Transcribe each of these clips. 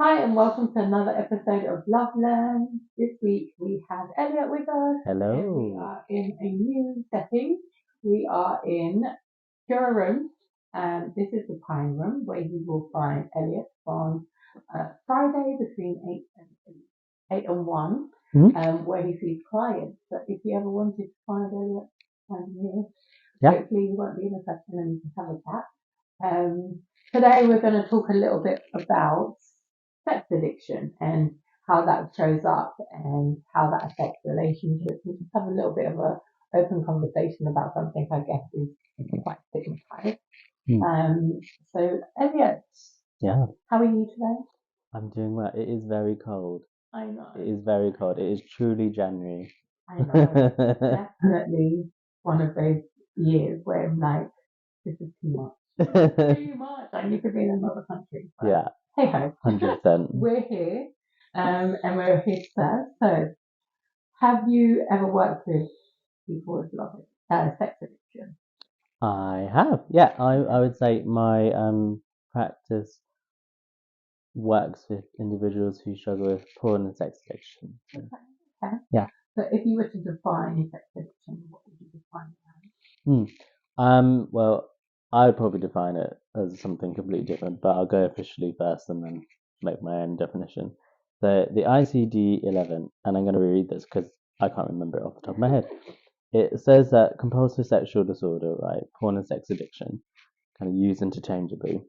Hi, and welcome to another episode of Love Learn. This week we have Elliot with us, and we Hello. are in a new setting. We are in Pure Room, and this is the Pine Room where you will find Elliot on Friday between 8 and 1, Hmm? where he sees clients. But if you ever wanted to find Elliot, find him here. Yeah. Hopefully, you won't be in a session and you can have a chat. Today we're going to talk a little bit about sex addiction and how that shows up and how that affects relationships. We just have a little bit of a open conversation about something I guess is quite stigmatized. Hmm. Um, so Elliot, Yeah. how are you today? I'm doing well. It is very cold. I It know, is very cold. It is truly January. I know. Definitely one of those years where I'm like, this is too much. Too much. I need to be in another country. But Yeah, hey ho, 100%. we're here, and we're here to serve. So, have you ever worked with people with sex addiction? I have. Yeah, I would say my practice works with individuals who struggle with porn and sex addiction. So, Okay, okay. yeah. So, if you were to define sex addiction, what would you define it Hmm. Well, I would probably define it as something completely different, but I'll go officially first and then make my own definition. So the ICD-11, and I'm going to reread this because I can't remember it off the top of my head. It says that compulsive sexual disorder, right, porn and sex addiction, kind of used interchangeably,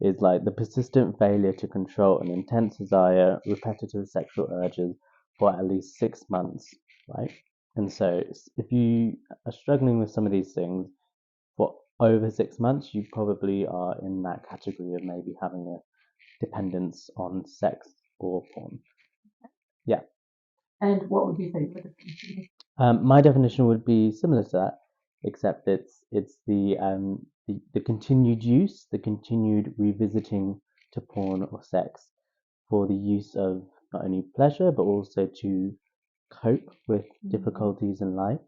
is like the persistent failure to control an intense desire, repetitive sexual urges for at least 6 months, right? And so if you are struggling with some of these things for over 6 months, you probably are in that category of maybe having a dependence on sex or porn. Yeah. And what would you say the definition is? My definition would be similar to that, except it's the continued use, the continued revisiting to porn or sex for the use of not only pleasure but also to cope with difficulties in life.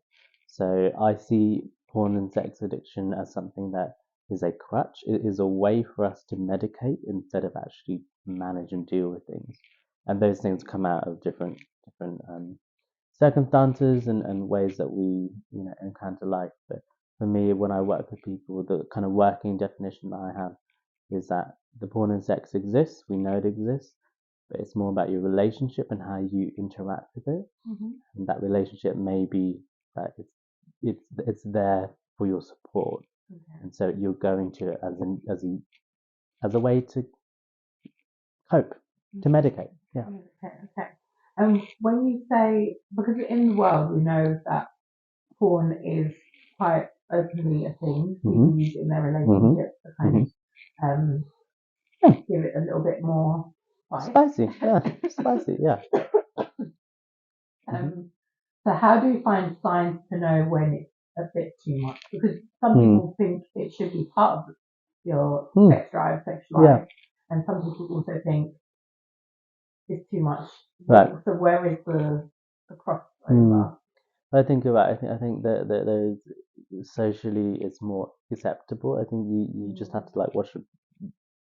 So I see porn and sex addiction as something that is a crutch. It is a way for us to medicate instead of actually manage and deal with things. And those things come out of different circumstances and ways that we encounter life. But for me, when I work with people, the kind of working definition that I have is that the porn and sex exists. We know it exists, but it's more about your relationship and how you interact with it. Mm-hmm. And that relationship may be that it's there for your support, Okay. and so you're going to it as a way to cope, to medicate. Yeah. Okay. Okay. When you say, because in the world we know that porn is quite openly a thing, Mhm. people use it in their Mhm. relationships to kind of Mhm. um, Yeah. give it a little bit more spice. Spicy. Yeah. Spicy. Yeah. Mhm. um, so how do you find signs to know when it's a bit too much? Because some Mm. people think it should be part of your Mm. sex drive, sex Yeah. life, and some people also think it's too much. Right. So where is the Mm. crossover? I think that there's socially it's more acceptable. I think you just have to like watch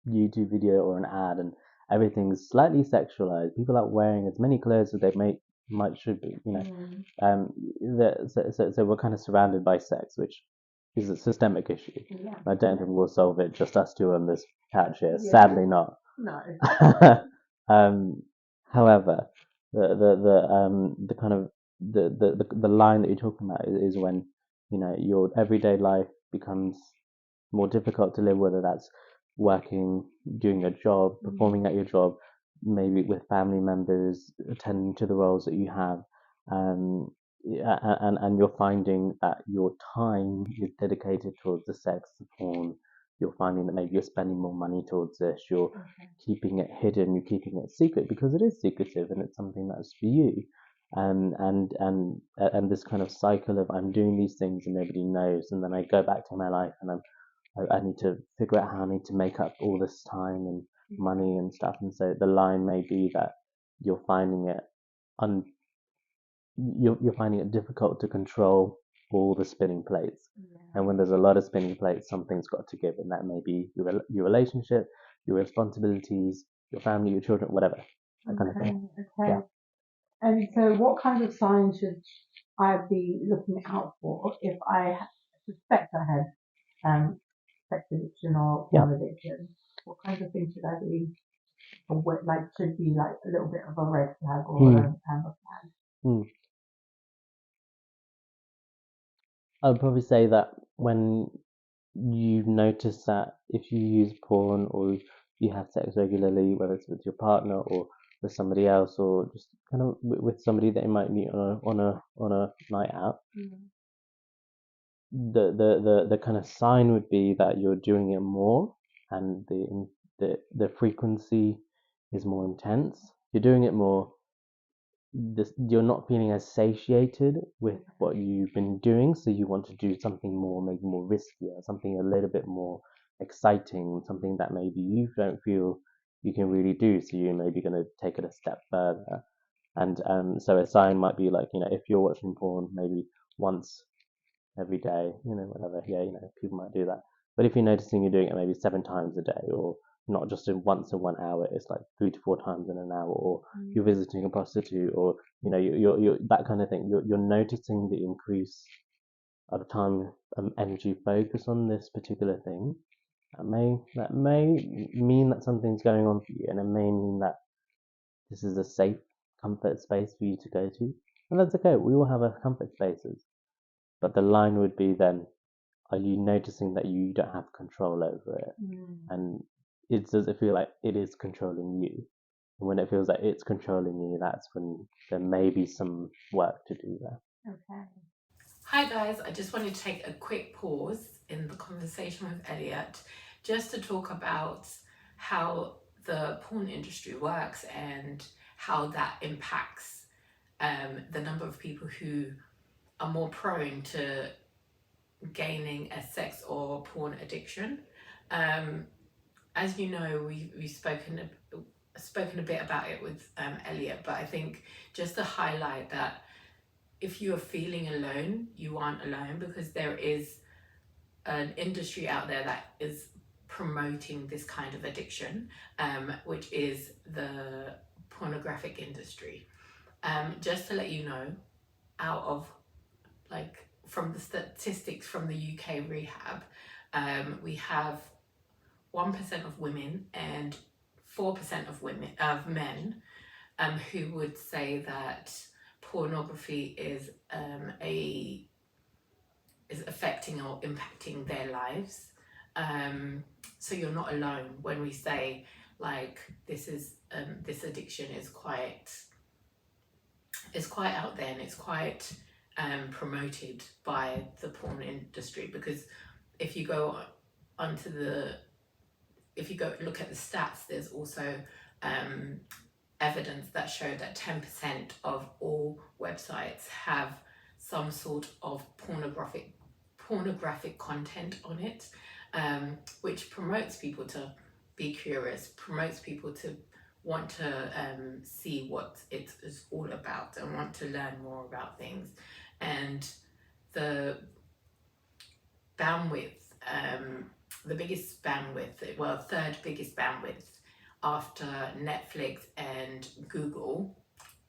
YouTube video or an ad, and everything's slightly sexualized. People are wearing as many clothes as they might should be. Mm, Um, so we're kind of surrounded by sex, which is a systemic issue. yeah, I don't yeah, think we'll solve it just us two on this couch here. yeah. Sadly, not. No. um, however, the kind of the line that you're talking about is when your everyday life becomes more difficult to live, whether that's working, doing your job, performing at your job, maybe with family members, attending to the roles that you have, um, yeah, and you're finding that your time is dedicated towards the sex, the porn. You're finding that maybe you're spending more money towards this. You're Okay. keeping it hidden. You're keeping it secret because it is secretive and it's something that's for you. And this kind of cycle of I'm doing these things and nobody knows, and then I go back to my life and I need to figure out how I need to make up all this time and money and stuff. And so the line may be that you're finding it un you're finding it difficult to control all the spinning plates. Yeah. And when there's a lot of spinning plates, something's got to give, and that may be your relationship, your responsibilities, your family, your children, whatever, that kind of thing. Okay. Yeah. And so, what kind of signs should I be looking out for if I suspect I had sex addiction or Yeah. porn addiction? What kinds of things should I be aware, like should be like a little bit of a red flag or Mm. a amber flag? Mm. I would probably say that when you notice that if you use porn or you have sex regularly, whether it's with your partner or with somebody else, or just kind of with somebody that you might meet on a night out, the kind of sign would be that you're doing it more, and the frequency is more intense. You're doing it more. You're not feeling as satiated with what you've been doing, so you want to do something more, maybe more riskier, something a little bit more exciting, something that maybe you don't feel you can really do, so you're maybe going to take it a step further. And so a sign might be like, if you're watching porn maybe once every day, whatever, yeah, people might do that. But if you're noticing you're doing it maybe 7 times a day, or not just once in 1 hour, it's like 3 to 4 times in an hour, or you're visiting a prostitute, or you're that kind of thing. You're noticing the increase of time, energy focus on this particular thing. That may mean that something's going on for you, and it may mean that this is a safe comfort space for you to go to, and that's okay. We all have our comfort spaces, but the line would be then, are you noticing that you don't have control over it? And does it feel like it is controlling you? And when it feels like it's controlling you, that's when there may be some work to do there. Okay. Hi guys, I just wanted to take a quick pause in the conversation with Elliot just to talk about how the porn industry works and how that impacts the number of people who are more prone to gaining a sex or porn addiction. As you know, we've spoken a bit about it with Elliot, but I think just to highlight that if you are feeling alone, you aren't alone, because there is an industry out there that is promoting this kind of addiction, which is the pornographic industry. Just to let you know, out of from the statistics from the UK rehab, we have 1% of women and 4% of men who would say that pornography is affecting or impacting their lives. So you're not alone when we say this addiction is quite out there, and it's quite promoted by the porn industry, because if you go look at the stats, there's also evidence that show that 10% of all websites have some sort of pornographic content on it, which promotes people to be curious, promotes people to want to see what it is all about and want to learn more about things. And the bandwidth, the biggest bandwidth, well, third biggest bandwidth after Netflix and Google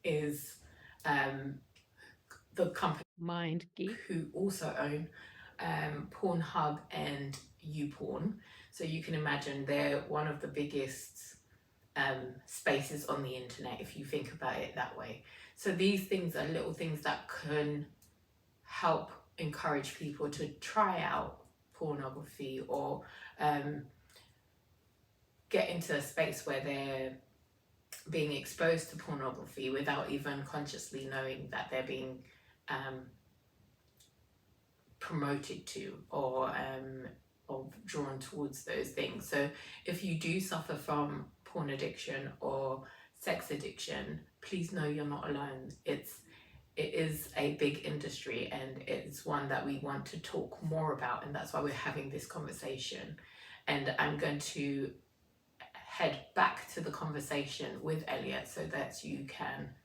is the company MindGeek, who also own Pornhub and YouPorn. So you can imagine they're one of the biggest spaces on the internet, if you think about it that way. So these things are little things that can help encourage people to try out pornography, or get into a space where they're being exposed to pornography without even consciously knowing that they're being promoted to, or drawn towards those things. So if you do suffer from porn addiction or sex addiction, please know you're not alone. It is a big industry, and it's one that we want to talk more about, and that's why we're having this conversation. And I'm going to head back to the conversation with Elliot so that you can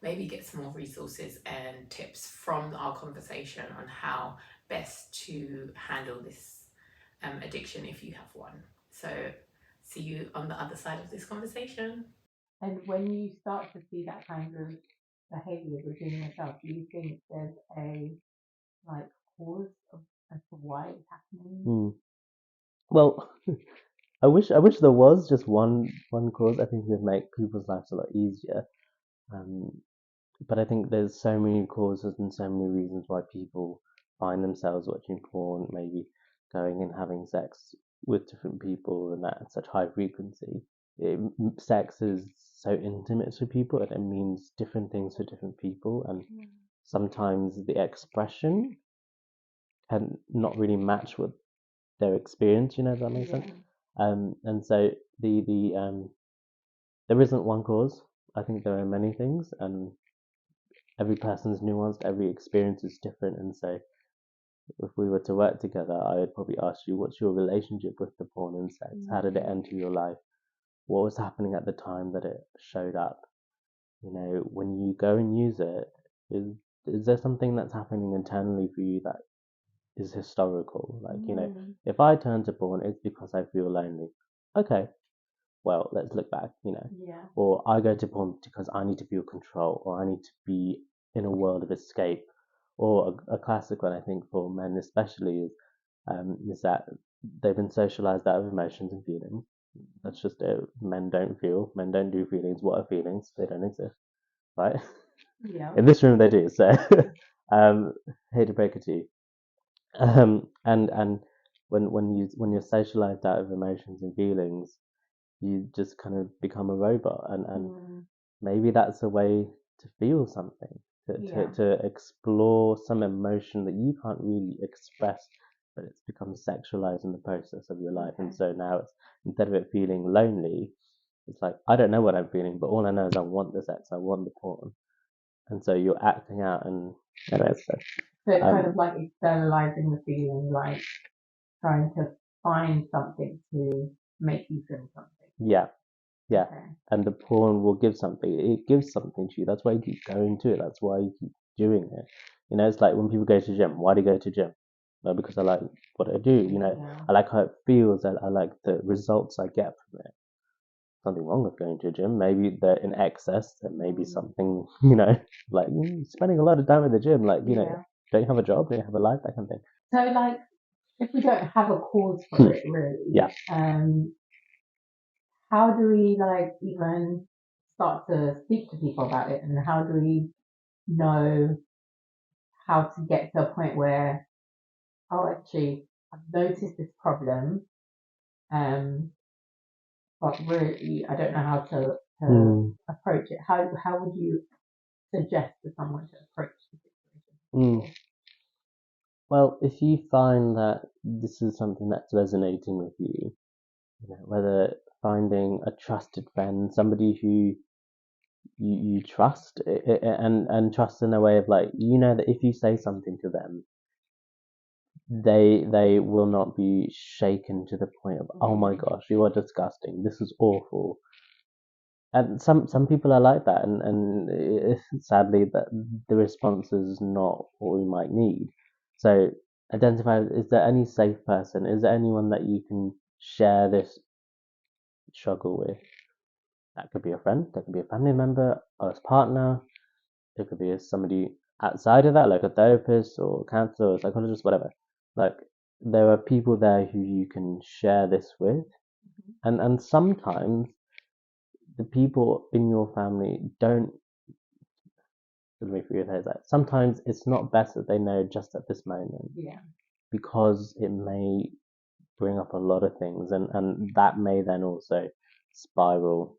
maybe get some more resources and tips from our conversation on how best to handle this addiction if you have one. So see you on the other side of this conversation. And when you start to see that kind of behaviour within yourself, do you think there's a like cause as to why it's happening? Well, I wish there was just one cause. I think it would make people's lives a lot easier. But I think there's so many causes and so many reasons why people find themselves watching porn, maybe going and having sex with different people and that at such high frequency. Sex is so intimate to people and it means different things to different people, and sometimes the expression can not really match what their experience, if that makes sense. And so there isn't one cause. I think there are many things, and every person's nuanced, every experience is different. And so if we were to work together, I would probably ask you, what's your relationship with the porn and sex? How did it enter your life? What was happening at the time that it showed up? When you go and use it, is there something that's happening internally for you that is historical? If I turn to porn, it's because I feel lonely. Okay, well, let's look back, Or I go to porn because I need to feel control, or I need to be in a world of escape. Or a classic one, I think, for men especially is that they've been socialized out of emotions and feelings. That's just it. Men don't feel. Men don't do feelings. What are feelings? They don't exist, right? Yeah. In this room, they do. So, hate to break it to you. And when you're socialized out of emotions and feelings, you just kind of become a robot, and maybe that's a way to feel something, to explore some emotion that you can't really express, but it's become sexualized in the process of your life. And so now it's, instead of it feeling lonely, it's like, I don't know what I'm feeling, but all I know is I want the sex, I want the porn. And so you're acting out, and anyways, so it's kind of like externalizing the feeling, like trying to find something to make you feel something. Yeah. And the porn will give something. It gives something to you. That's why you keep going to it. That's why you keep doing it. It's like when people go to gym. Why do you go to gym? Well, because I like what I do. I like how it feels. I like the results I get from it. Nothing wrong with going to a gym. Maybe they're in excess. There may be something, like spending a lot of time at the gym. Like, don't you have a job? Don't you have a life? That kind of thing. So, like, if we don't have a cause for it, really, how do we even start to speak to people about it, and how do we know how to get to a point where, oh, actually, I've noticed this problem, but really I don't know how to approach it. How would you suggest to someone to approach the situation? Well, if you find that this is something that's resonating with you, whether finding a trusted friend, somebody who you trust, and trust in a way of that if you say something to them, they will not be shaken to the point of, oh my gosh, you are disgusting, this is awful. And some people are like that, and sadly that the response is not what we might need. So identify, is there any safe person? Is there anyone that you can share this struggle with? That could be a friend, that could be a family member, or a partner. It could be somebody outside of that, like a therapist or a counselor or a psychologist, whatever. Like, there are people there who you can share this with. And sometimes the people in your family don't, let me rephrase that. Sometimes it's not best that they know just at this moment. Yeah. Because it may bring up a lot of things, and that may then also spiral.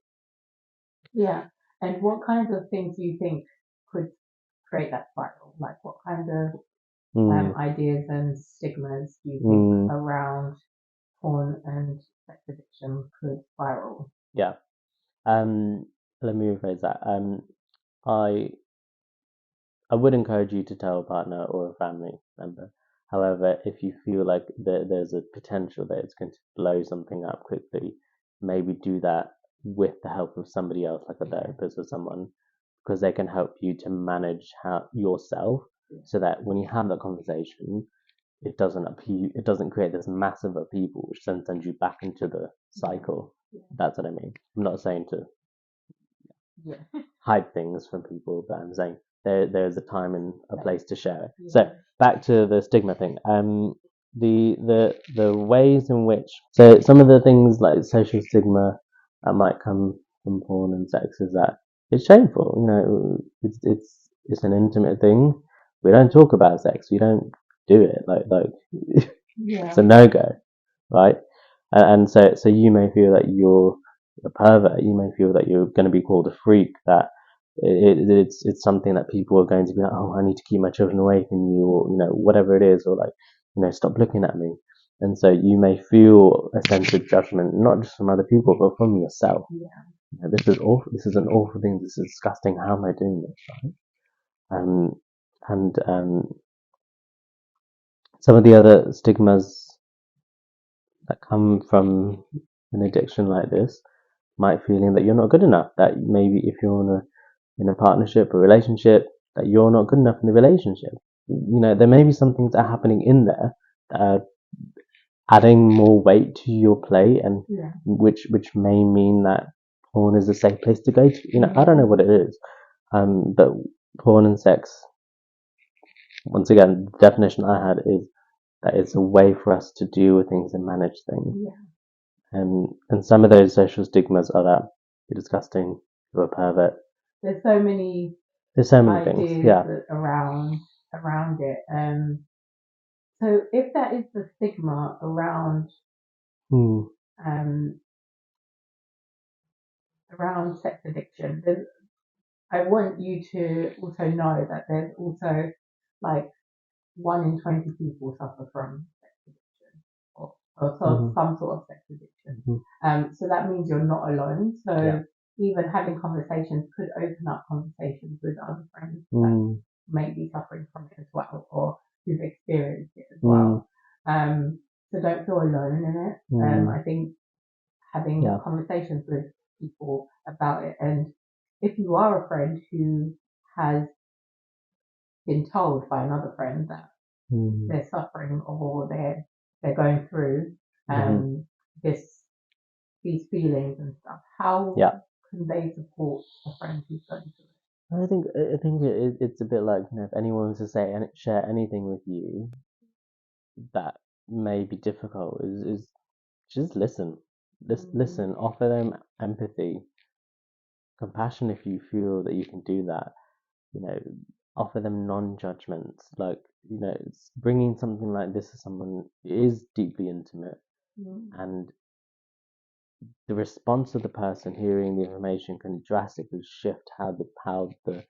Yeah. And what kinds of things do you think could create that spiral? Like, what kind of ideas and stigmas do you think around porn and sex addiction could spiral? Yeah. Let me rephrase that. I would encourage you to tell a partner or a family member. However, if you feel like there's a potential that it's going to blow something up quickly, maybe do that with the help of somebody else, like a therapist or someone, because they can help you to manage yourself, so that when you have that conversation, it doesn't create this massive upheaval, which then sends you back into the cycle. That's what I mean. I'm not saying to Yeah. hide things from people, but I'm saying there's a time and a place to share it. Yeah. So back to the stigma thing. The ways in which, so some of the things like social stigma that might come from porn and sex is that it's shameful. You know, it's an intimate thing. We don't talk about sex. We don't do it. Like Yeah. it's a no go, right? And so you may feel that you're a pervert. You may feel that you're going to be called a freak. That it's something that people are going to be like, oh, I need to keep my children away from you, or whatever it is, or like stop looking at me. And so you may feel a sense of judgment, not just from other people, but from yourself. Yeah. This is awful. This is an awful thing. This is disgusting. How am I doing this? Right? And some of the other stigmas that come from an addiction like this might feeling that you're not good enough. That maybe if you're in a partnership or relationship, that you're not good enough in the relationship. There may be some things that are happening in there that are adding more weight to your plate, and which may mean that porn is a safe place to go to. I don't know what it is, but porn and sex, once again, the definition I had is that it's a way for us to deal with things and manage things. And some of those social stigmas are that you're disgusting, you're a pervert. There's so many things. Yeah. around it. So if that is the stigma around around sex addiction, I want you to also know that there's also like 1 in 20 people suffer from sex addiction or some sort of sex addiction. So that means you're not alone. So even having conversations could open up conversations with other friends that may be suffering from it as well, or who've experienced it as well. So don't feel alone in it. I think having conversations with people about it, and if you are a friend who has been told by another friend that they're suffering or they're going through this these feelings and stuff, how can they support a friend who's going through it? I think it's a bit like if anyone was to say and share anything with you that may be difficult, is just listen. Listen, offer them empathy, compassion if you feel that you can do that. Offer them non-judgment. Like bringing something like this to someone is deeply intimate, and the response of the person hearing the information can drastically shift how the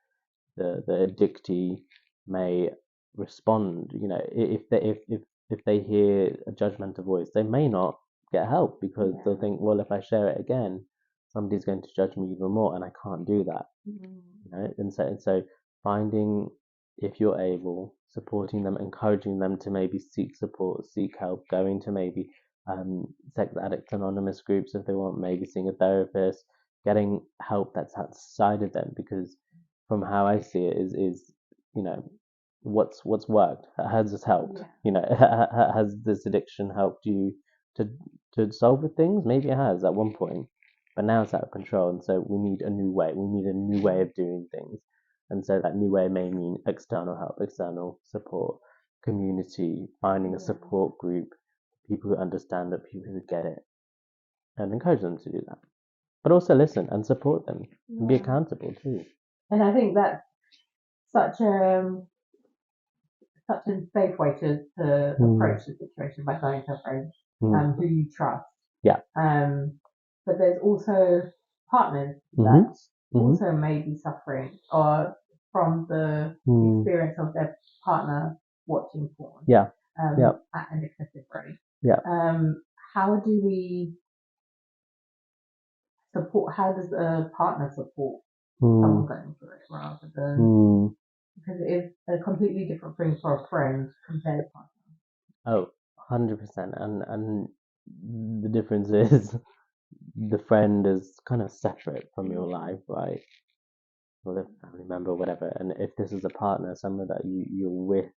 addictee may respond. If they hear a judgmental voice, they may not get help because they'll think, well, if I share it again, somebody's going to judge me even more, and I can't do that. And so finding, if you're able, supporting them, encouraging them to maybe seek support, seek help, going to maybe sex addicts anonymous groups if they want, maybe seeing a therapist, getting help that's outside of them, because from how I see it is what's worked has this helped. Has this addiction helped you to solve with things? Maybe it has at one point, but now it's out of control, and so we need a new way. We need a new way of doing things, and so that new way may mean external help, external support, community, finding a support group, people who understand it, people who get it, and encourage them to do that. But also listen and support them and be accountable too. And I think that's such a safe way to approach the situation, by going to a friend who you trust. But there's also partners that also may be suffering or from the experience of their partner watching porn at an excessive rate. How do we support? How does a partner support someone going through it rather than because it is a completely different thing for a friend compared to partner. Oh, 100%. And the difference is the friend is kind of separate from your life, right? Or the family member, whatever. And if this is a partner, someone that you're with,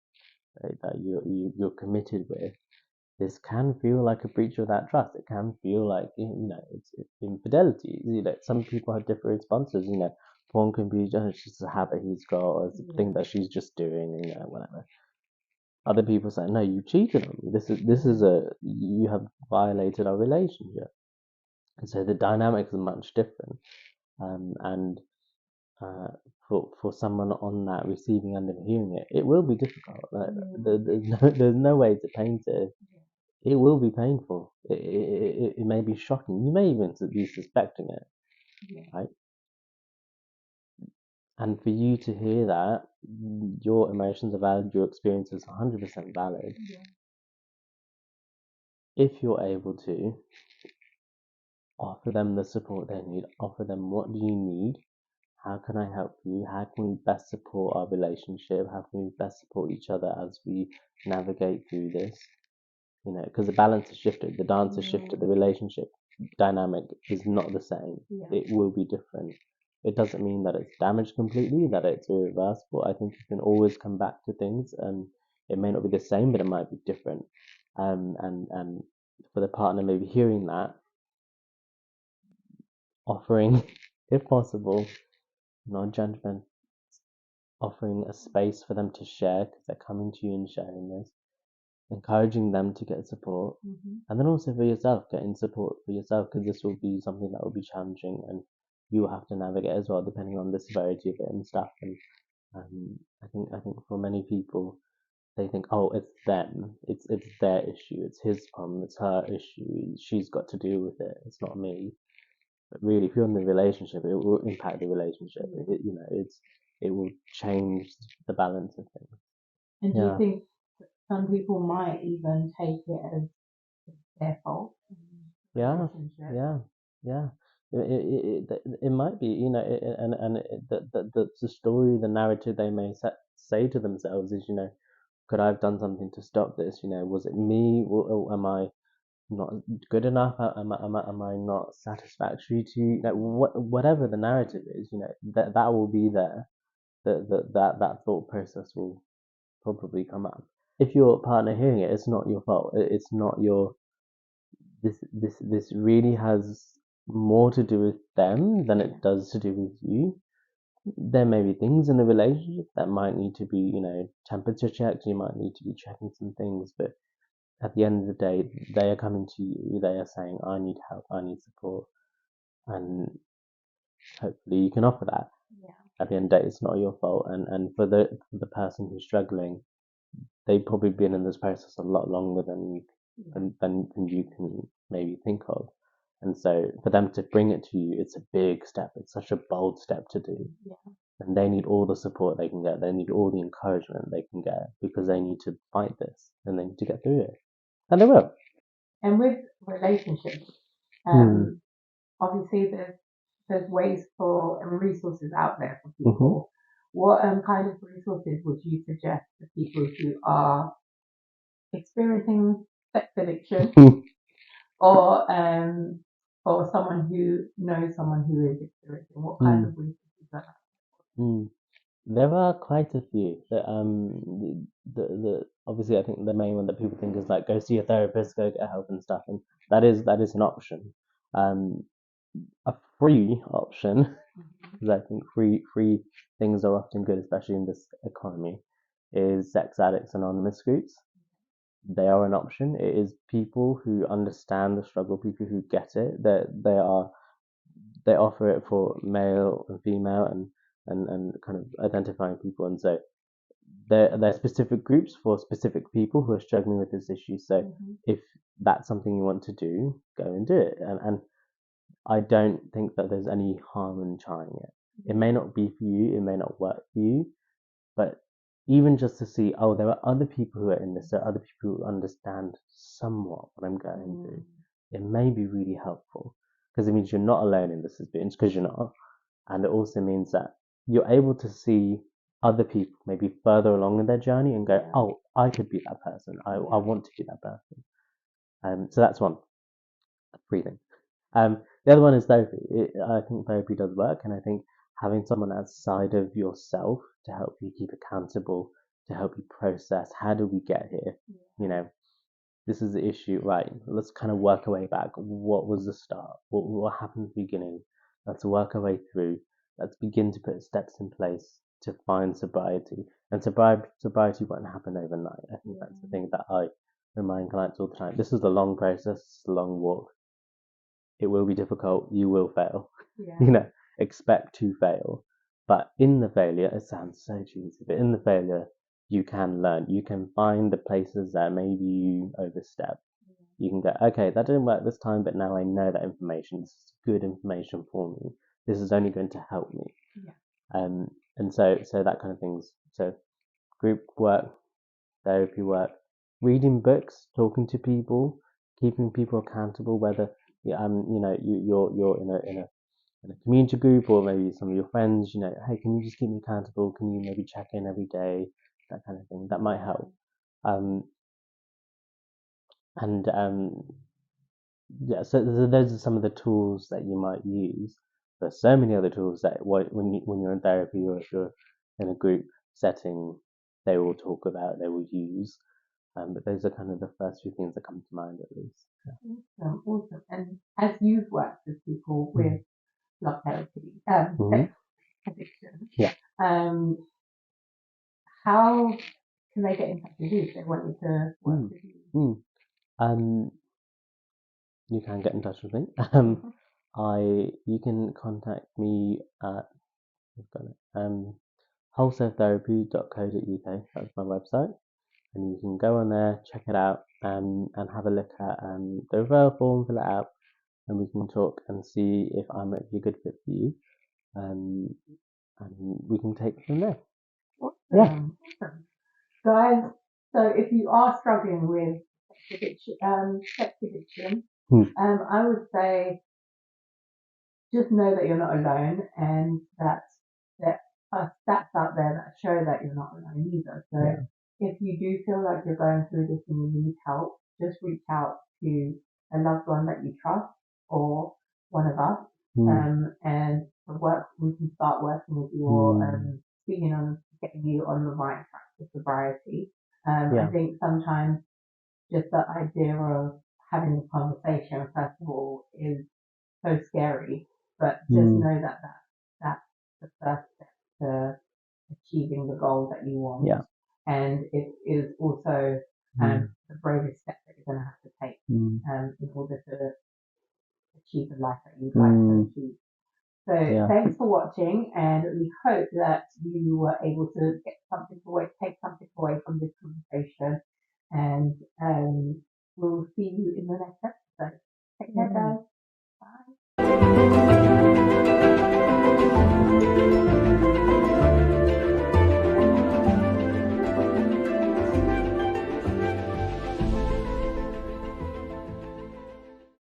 right, that you're committed with, this can feel like a breach of that trust. It can feel like, it's infidelity. Some people have different responses. Porn can be just a habit he's got, or it's a thing that she's just doing, whatever. Other people say, no, you cheated on me. You have violated our relationship. And so the dynamics are much different. And for someone on that receiving end of hearing it, it will be difficult. There's no way to paint it. It will be painful. It may be shocking. You may even be suspecting it, right? And for you to hear that, your emotions are valid, your experience is 100% valid. If you're able to offer them the support they need, offer them what do you need, how can I help you, how can we best support our relationship, how can we best support each other as we navigate through this, because the balance has shifted, the dance has shifted, the relationship dynamic is not the same. It will be different. It doesn't mean that it's damaged completely, that it's irreversible. I think you can always come back to things, and it may not be the same, but it might be different. And for the partner, maybe hearing that, offering, if possible, non-judgment, offering a space for them to share because they're coming to you and sharing this, encouraging them to get support, and then also for yourself, getting support for yourself, because this will be something that will be challenging and you will have to navigate as well, depending on the severity of it and stuff. And I think for many people, they think, oh, it's them, it's their issue, it's his problem, it's her issue, she's got to deal with it, it's not me. But really, if you're in the relationship, it will impact the relationship. It will change the balance of things. And do you think some people might even take it as their fault? Yeah. It might be, the story, the narrative they may say to themselves is, could I have done something to stop this? Was it me? Or am I not good enough? Am I not satisfactory to you? Whatever the narrative is, that will be there. That thought process will probably come up. If your partner hearing it, it's not your fault. It's not your. This really has more to do with them than it does to do with you. There may be things in the relationship that might need to be, temperature checked. You might need to be checking some things, but at the end of the day, they are coming to you. They are saying, I need help, I need support. And hopefully you can offer that. At the end of the day, it's not your fault. And for the person who's struggling, they've probably been in this process a lot longer than you can maybe think of. And so for them to bring it to you, it's a big step. It's such a bold step to do. And they need all the support they can get. They need all the encouragement they can get, because they need to fight this and they need to get through it. And they will. And with relationships, obviously there's ways for and resources out there for people. What kind of resources would you suggest for people who are experiencing sex addiction or someone who knows someone who is experiencing? What kind of resources are there? There are quite a few. Obviously, I think the main one that people think is like, go see a therapist, go get help and stuff, and that is an option. A free option, because I think free things are often good, especially in this economy, is Sex Addicts Anonymous groups. They are an option. It is people who understand the struggle, people who get it. They offer it for male and female and kind of identifying people, and so they're specific groups for specific people who are struggling with this issue. So if that's something you want to do, go and do it. And I don't think that there's any harm in trying it. It may not be for you, it may not work for you, but even just to see, oh, there are other people who are in this, there are other people who understand somewhat what I'm going through, it may be really helpful, because it means you're not alone in this experience, because you're not. And it also means that you're able to see other people maybe further along in their journey and go, oh, I could be that person. I want to be that person. So that's one. Breathing. The other one is therapy. I think therapy does work, and I think having someone outside of yourself to help you keep accountable, to help you process, how do we get here? this is the issue, right? Let's kind of work our way back. What was the start? What happened at the beginning? Let's work our way through. Let's begin to put steps in place to find sobriety. And sobriety won't happen overnight. I think that's the thing that I remind clients all the time. This is a long process, it's a long walk. It will be difficult. You will fail. Yeah. Expect to fail. But in the failure, it sounds so cheesy, but in the failure, you can learn. You can find the places that maybe you overstep. You can go, okay, that didn't work this time, but now I know that information. This is good information for me. This is only going to help me. Yeah. And so that kind of things. So group work, therapy work, reading books, talking to people, keeping people accountable. Whether you're in a community group or maybe some of your friends, hey, can you just keep me accountable? Can you maybe check in every day? That kind of thing. That might help. Yeah, so those are some of the tools that you might use. There's so many other tools that when you're in therapy or if you're in a group setting, they will talk about, they will use. But those are kind of the first few things that come to mind, at least. Yeah. Awesome. And as you've worked with people with love therapy, sex addiction, Yeah. How can they get in touch with you if they wanted to work with you? You can get in touch with me. You can contact me at wholesaletherapy.co.uk. That's my website, and you can go on there, check it out, and have a look at the referral form, fill it out, and we can talk and see if I might be a good fit for you, and we can take it from there. Awesome. Guys, so if you are struggling with sex addiction, I would say just know that you're not alone, and that there are stats out there that show that you're not alone either. So if you do feel like you're going through this and you need help, just reach out to a loved one that you trust or one of us, and we can start working with you or speaking on getting you on the right track for sobriety. I think sometimes just the idea of having the conversation, first of all, is so scary, but just know that that's the first step to achieving the goal that you want. Yeah. And it is also the bravest step that you're going to have to take in order to achieve the life that you'd like to achieve. So thanks for watching, and we hope that you were able to take something away from this conversation, and we'll see you in the next episode. Take care, guys. Bye.